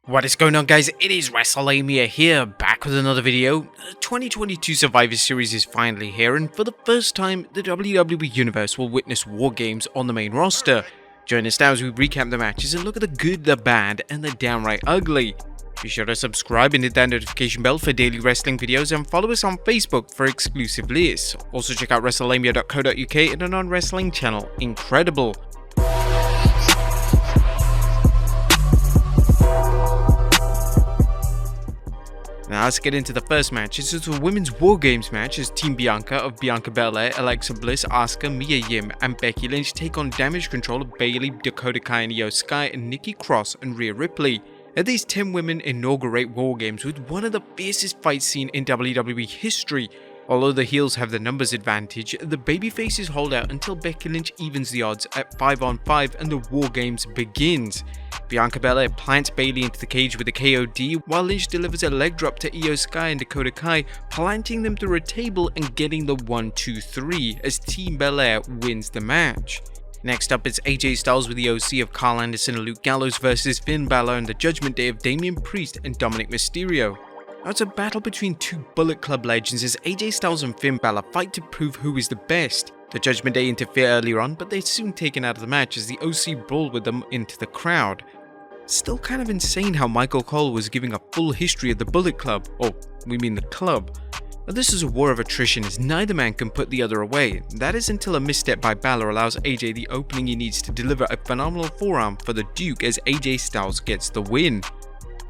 What is going on, guys? It is Wrestlelamia here, back with another video. The 2022 Survivor Series is finally here, and for the first time, the WWE Universe will witness Wargames on the main roster. Join us now as we recap the matches and look at the good, the bad, and the downright ugly. Be sure to subscribe and hit that notification bell for daily wrestling videos, and follow us on Facebook for exclusive lists. Also check out Wrestlelamia.co.uk and a non-wrestling channel, Incredible. Now let's get into the first match. This is a women's Wargames match as Team Bianca of Bianca Belair, Alexa Bliss, Asuka, Mia Yim, and Becky Lynch take on Damage Control of Bayley, Dakota Kai, and Io Sky, and Nikki Cross and Rhea Ripley. These 10 women inaugurate Wargames with one of the fiercest fight scene in WWE history. Although the heels have the numbers advantage, the babyfaces hold out until Becky Lynch evens the odds at 5-on-5 and the Wargames begins. Bianca Belair plants Bayley into the cage with a KOD, while Lynch delivers a leg drop to Io Sky and Dakota Kai, planting them through a table and getting the 1-2-3 as Team Belair wins the match. Next up, it's AJ Styles with the OC of Carl Anderson and Luke Gallows versus Finn Balor and the Judgment Day of Damian Priest and Dominic Mysterio. Now it's a battle between two Bullet Club legends as AJ Styles and Finn Balor fight to prove who is the best. The Judgment Day interfere earlier on, but they're soon taken out of the match as the OC brawl with them into the crowd. Still kind of insane how Michael Cole was giving a full history of the Bullet Club, or we mean the club. But this is a war of attrition as neither man can put the other away. That is until a misstep by Balor allows AJ the opening he needs to deliver a phenomenal forearm for the Duke as AJ Styles gets the win.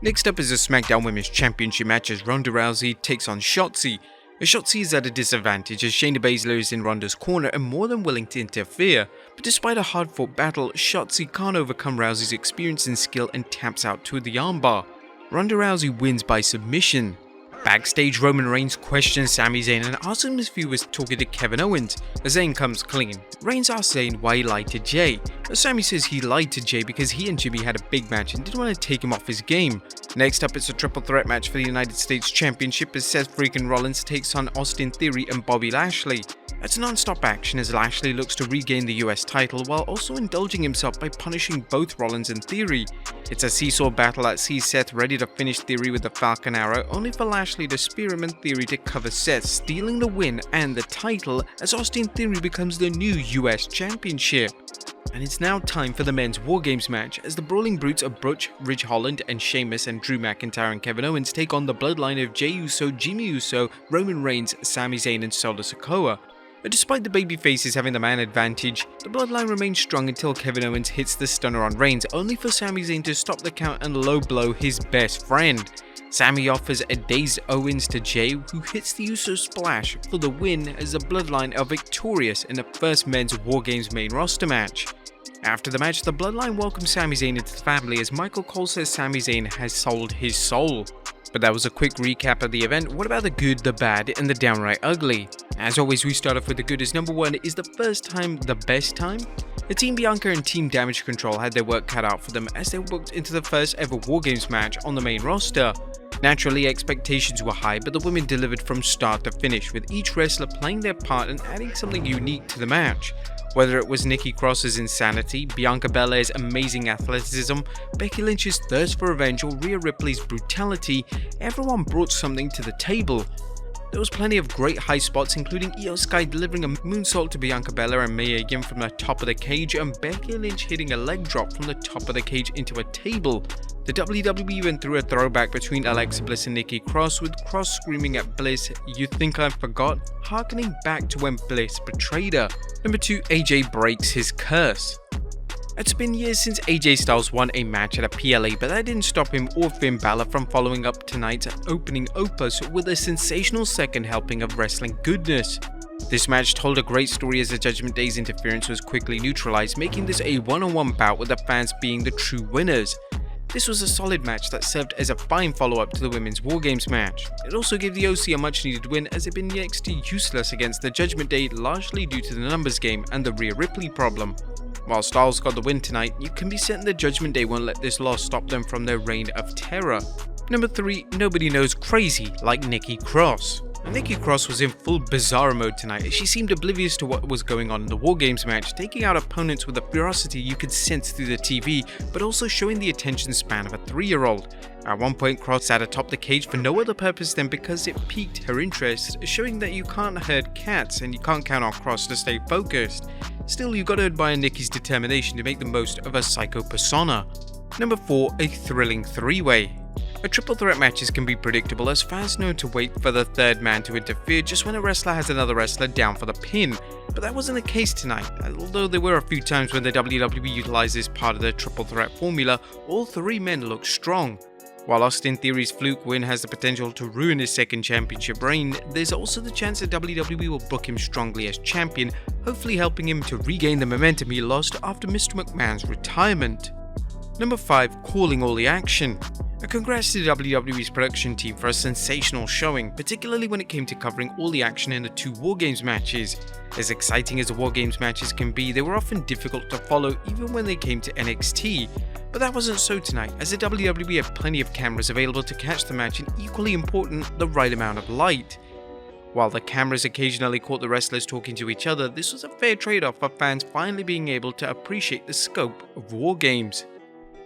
Next up is a SmackDown Women's Championship match as Ronda Rousey takes on Shotzi. Shotzi is at a disadvantage as Shayna Baszler is in Ronda's corner and more than willing to interfere, but despite a hard-fought battle, Shotzi can't overcome Rousey's experience and skill and taps out to the armbar. Ronda Rousey wins by submission. Backstage, Roman Reigns questions Sami Zayn and asks him if he was talking to Kevin Owens. Zayn comes clean. Reigns asks Zayn why he lied to Jay. Sami says he lied to Jay because he and Jimmy had a big match and didn't want to take him off his game. Next up, it's a triple threat match for the United States Championship as Seth freaking Rollins takes on Austin Theory and Bobby Lashley. It's non-stop action as Lashley looks to regain the US title while also indulging himself by punishing both Rollins and Theory. It's a seesaw battle that sees Seth ready to finish Theory with a Falcon Arrow, only for Lashley to spear him and Theory to cover Seth, stealing the win and the title as Austin Theory becomes the new US Championship. And it's now time for the men's Wargames match as the Brawling Brutes of Butch, Ridge Holland, and Sheamus and Drew McIntyre and Kevin Owens take on the bloodline of Jey Uso, Jimmy Uso, Roman Reigns, Sami Zayn, and Solo Sikoa. But despite the babyfaces having the man advantage, the bloodline remains strong until Kevin Owens hits the stunner on Reigns, only for Sami Zayn to stop the count and low blow his best friend. Sami offers a dazed Owens to Jey, who hits the Uso splash for the win as the bloodline are victorious in the first men's Wargames main roster match. After the match, the bloodline welcomes Sami Zayn into the family as Michael Cole says Sami Zayn has sold his soul. But that was a quick recap of the event. What about the good, the bad, and the downright ugly? As always, we start off with the good as number one is the first time the best time? The Team Bianca and Team Damage Control had their work cut out for them as they were booked into the first ever Wargames match on the main roster. Naturally, expectations were high, but the women delivered from start to finish, with each wrestler playing their part and adding something unique to the match. Whether it was Nikki Cross's insanity, Bianca Belair's amazing athleticism, Becky Lynch's thirst for revenge, or Rhea Ripley's brutality, everyone brought something to the table. There was plenty of great high spots, including Io Sky delivering a moonsault to Bianca Belair and Mia Yim from the top of the cage, and Becky Lynch hitting a leg drop from the top of the cage into a table. The WWE went through a throwback between Alexa Bliss and Nikki Cross, with Cross screaming at Bliss, "You think I forgot?" harkening back to when Bliss betrayed her. Number 2, AJ breaks his curse. It's been years since AJ Styles won a match at a PLA, but that didn't stop him or Finn Balor from following up tonight's opening opus with a sensational second helping of wrestling goodness. This match told a great story as the Judgment Day's interference was quickly neutralized, making this a one-on-one bout with the fans being the true winners. This was a solid match that served as a fine follow-up to the women's Wargames match. It also gave the OC a much-needed win as it had been next to useless against the Judgment Day, largely due to the numbers game and the Rhea Ripley problem. While Styles got the win tonight, you can be certain the Judgment Day won't let this loss stop them from their reign of terror. Number 3, nobody knows crazy like Nikki Cross. Nikki Cross was in full bizarre mode tonight as she seemed oblivious to what was going on in the Wargames match, taking out opponents with a ferocity you could sense through the TV, but also showing the attention span of a 3-year-old. At one point, Cross sat atop the cage for no other purpose than because it piqued her interest, showing that you can't herd cats and you can't count on Cross to stay focused. Still, you gotta admire Nikki's determination to make the most of a psycho persona. Number 4, a thrilling three-way. A triple threat matches can be predictable as fans know to wait for the third man to interfere just when a wrestler has another wrestler down for the pin. But that wasn't the case tonight, although there were a few times when the WWE utilized this part of the triple threat formula. All three men looked strong. While Austin Theory's fluke win has the potential to ruin his second championship reign, there's also the chance that WWE will book him strongly as champion, hopefully helping him to regain the momentum he lost after Mr. McMahon's retirement. Number 5, calling all the action. A congrats to WWE's production team for a sensational showing, particularly when it came to covering all the action in the 2 Wargames matches. As exciting as the Wargames matches can be, they were often difficult to follow even when they came to NXT. But that wasn't so tonight, as the WWE had plenty of cameras available to catch the match and, equally important, the right amount of light. While the cameras occasionally caught the wrestlers talking to each other, this was a fair trade-off for fans finally being able to appreciate the scope of Wargames.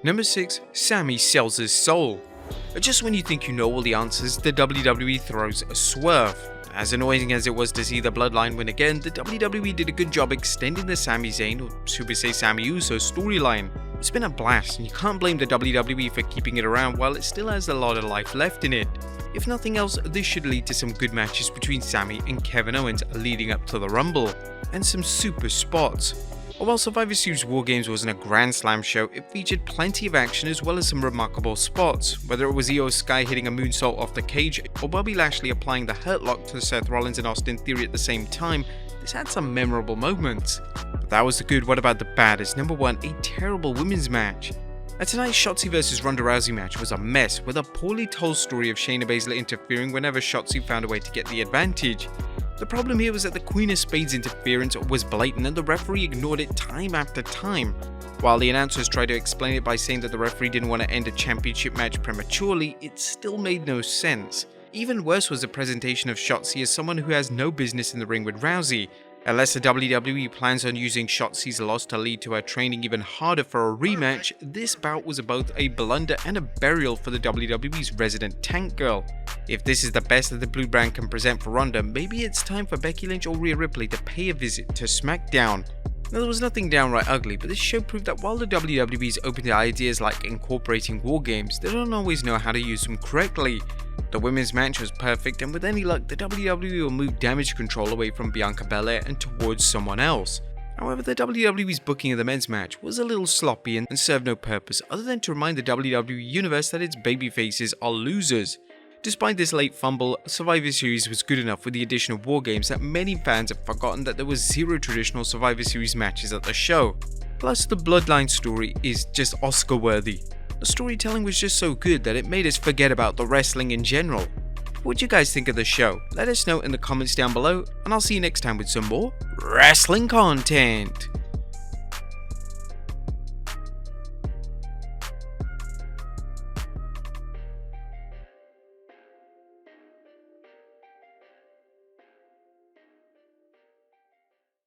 Number 6, Sami sells his soul. Just when you think you know all the answers, the WWE throws a swerve. As annoying as it was to see the Bloodline win again, the WWE did a good job extending the Sami Zayn, or should we say Sami Uso, storyline. It's been a blast, and you can't blame the WWE for keeping it around while it still has a lot of life left in it. If nothing else, this should lead to some good matches between Sami and Kevin Owens leading up to the Rumble, and some super spots. While Survivor Series Wargames wasn't a Grand Slam show, it featured plenty of action as well as some remarkable spots, whether it was Io Sky hitting a moonsault off the cage or Bobby Lashley applying the Hurt Lock to Seth Rollins and Austin Theory at the same time. This had some memorable moments. But that was the good. What about the bad? As number 1, a terrible women's match. Tonight's Shotzi vs Ronda Rousey match was a mess, with a poorly told story of Shayna Baszler interfering whenever Shotzi found a way to get the advantage. The problem here was that the Queen of Spades interference was blatant and the referee ignored it time after time. While the announcers tried to explain it by saying that the referee didn't want to end a championship match prematurely, it still made no sense. Even worse was the presentation of Shotzi as someone who has no business in the ring with Rousey. Unless the WWE plans on using Shotzi's loss to lead to her training even harder for a rematch, this bout was both a blunder and a burial for the WWE's resident tank girl. If this is the best that the Blue Brand can present for Ronda, maybe it's time for Becky Lynch or Rhea Ripley to pay a visit to SmackDown. Now, there was nothing downright ugly, but this show proved that while the WWE is open to ideas like incorporating Wargames, they don't always know how to use them correctly. The women's match was perfect, and with any luck, the WWE will move damage control away from Bianca Belair and towards someone else. However, the WWE's booking of the men's match was a little sloppy and served no purpose other than to remind the WWE Universe that its babyfaces are losers. Despite this late fumble, Survivor Series was good enough with the addition of Wargames that many fans have forgotten that there was 0 traditional Survivor Series matches at the show. Plus, the Bloodline story is just Oscar-worthy. The storytelling was just so good that it made us forget about the wrestling in general. What do you guys think of the show? Let us know in the comments down below, and I'll see you next time with some more wrestling content.